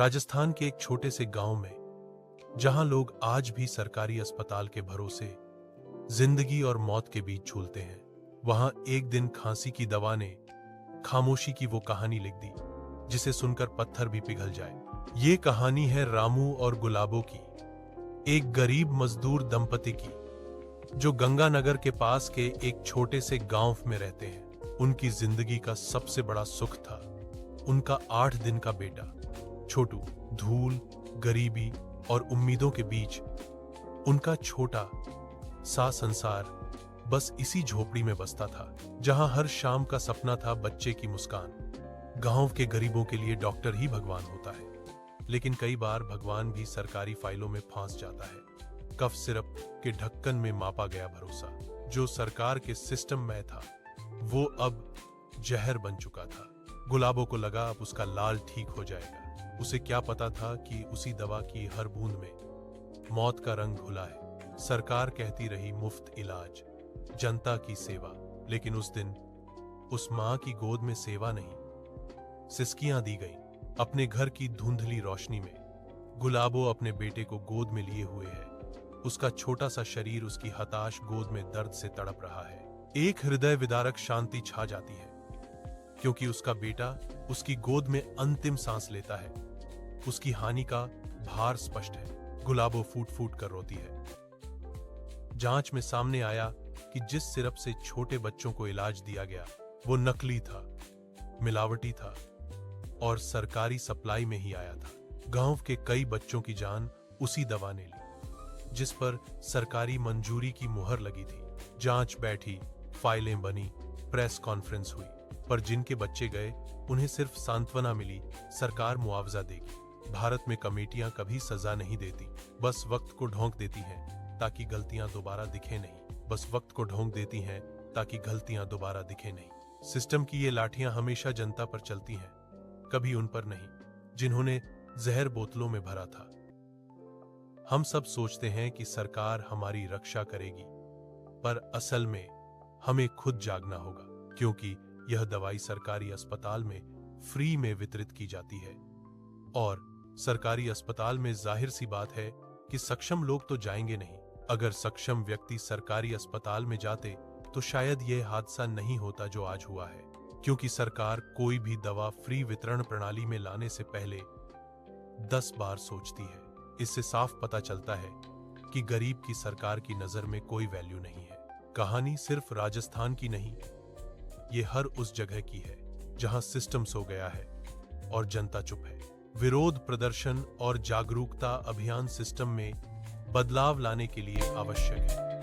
राजस्थान के एक छोटे से गांव में, जहां लोग आज भी सरकारी अस्पताल के भरोसे जिंदगी और मौत के बीच झूलते हैं, वहां एक दिन खांसी की दवा ने खामोशी की वो कहानी लिख दी जिसे सुनकर पत्थर भी पिघल जाए। ये कहानी है रामू और गुलाबो की, एक गरीब मजदूर दंपति की, जो गंगानगर के पास के एक छोटे से गांव में रहते हैं। उनकी जिंदगी का सबसे बड़ा सुख था उनका 8 दिन का बेटा छोटू। धूल, गरीबी और उम्मीदों के बीच उनका छोटा सा संसार बस इसी झोपड़ी में बसता था, जहां हर शाम का सपना था बच्चे की मुस्कान। गांव के गरीबों के लिए डॉक्टर ही भगवान होता है, लेकिन कई बार भगवान भी सरकारी फाइलों में फंस जाता है। कफ सिरप के ढक्कन में मापा गया भरोसा, जो सरकार के सिस्टम में था, वो अब जहर बन चुका था। गुलाबो को लगा अब उसका लाल ठीक हो जाएगा। उसे क्या पता था कि उसी दवा की हर बूंद में मौत का रंग घुला है। सरकार कहती रही मुफ्त इलाज, जनता की सेवा, लेकिन उस दिन उस मां की गोद में सेवा नहीं, सिसकियां दी गईं। अपने घर की धुंधली रोशनी में गुलाबो अपने बेटे को गोद में लिए हुए है। उसका छोटा सा शरीर उसकी हताश गोद में दर्द से तड़प रहा है। एक हृदय विदारक शांति छा जाती है, क्योंकि उसका बेटा उसकी गोद में अंतिम सांस लेता है। उसकी हानि का भार स्पष्ट है। गुलाबो फूट फूट कर रोती है। जांच में सामने आया कि जिस सिरप से छोटे बच्चों को इलाज दिया गया वो नकली था, मिलावटी था और सरकारी सप्लाई में ही आया था। गांव के कई बच्चों की जान उसी दवा ने ली, जिस पर सरकारी मंजूरी की मुहर लगी थी। जांच बैठी, फाइलें बनी, प्रेस कॉन्फ्रेंस हुई, पर जिनके बच्चे गए उन्हें सिर्फ सांत्वना मिली, सरकार मुआवजा देगी। भारत में कमेटियां कभी सजा नहीं देती, बस वक्त को ढोंक देती हैं ताकि गलतियां दोबारा दिखे नहीं। बस वक्त को ढोंक देती हैं ताकि गलतियां दोबारा दिखे नहीं। सिस्टम की ये लाठियां हमेशा जनता पर चलती हैं, कभी उन पर नहीं जिन्होंने जहर बोतलों में भरा था। हम सब सोचते हैं कि सरकार हमारी रक्षा करेगी, पर असल में हमें खुद जागना होगा, क्योंकि यह दवाई सरकारी अस्पताल में फ्री में वितरित की जाती है। और सरकारी अस्पताल में जाहिर सी बात है कि सक्षम लोग तो जाएंगे नहीं। अगर सक्षम व्यक्ति सरकारी अस्पताल में जाते तो शायद यह हादसा नहीं होता जो आज हुआ है, क्योंकि सरकार कोई भी दवा फ्री वितरण प्रणाली में लाने से पहले 10 बार सोचती है। इससे साफ पता चलता है कि गरीब की सरकार की नजर में कोई वैल्यू नहीं है। कहानी सिर्फ राजस्थान की नहीं, ये हर उस जगह की है जहां सिस्टम सो गया है और जनता चुप है। विरोध प्रदर्शन और जागरूकता अभियान सिस्टम में बदलाव लाने के लिए आवश्यक है।